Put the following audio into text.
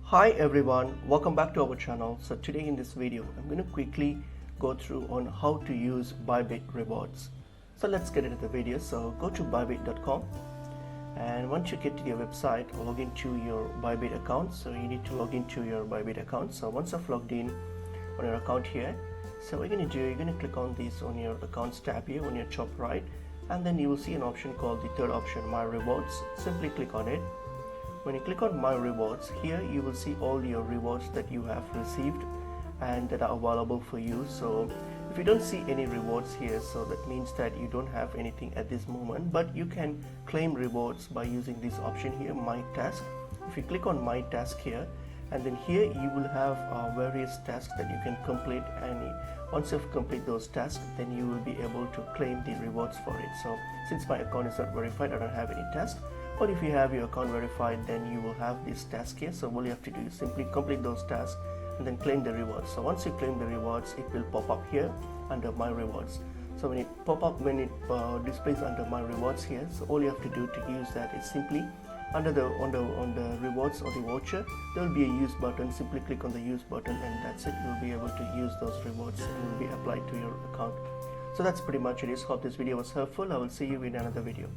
Hi everyone, welcome back to our channel. So today in this video I'm going to quickly go through on how to use Bybit rewards. So let's get into the video. So go to bybit.com, and once you get to your website, log into your Bybit account. So you need to log into your Bybit account. So once I've logged in on your account here, so what you're going to do, you're going to click on this on your accounts tab here on your top right, and then you will see an option called the third option, My Rewards. Simply click on it. When you click on My Rewards, here you will see all your rewards that you have received and that are available for you. So if you don't see any rewards here, so that means that you don't have anything at this moment, but you can claim rewards by using this option here, My Task. If you click on My Task here, and then here you will have various tasks that you can complete, and once you've completed those tasks, then you will be able to claim the rewards for it. So since my account is not verified, I don't have any tasks. But if you have your account verified, then you will have this task here. So all you have to do is simply complete those tasks and then claim the rewards. So once you claim the rewards, it will pop up here under My Rewards. So when it displays under My Rewards here, so all you have to do to use that is simply under the on the rewards or the voucher, there will be a use button. Simply click on the use button, and that's it. You'll be able to use those rewards and will be applied to your account. So that's pretty much it. Hope this video was helpful. I will see you in another video.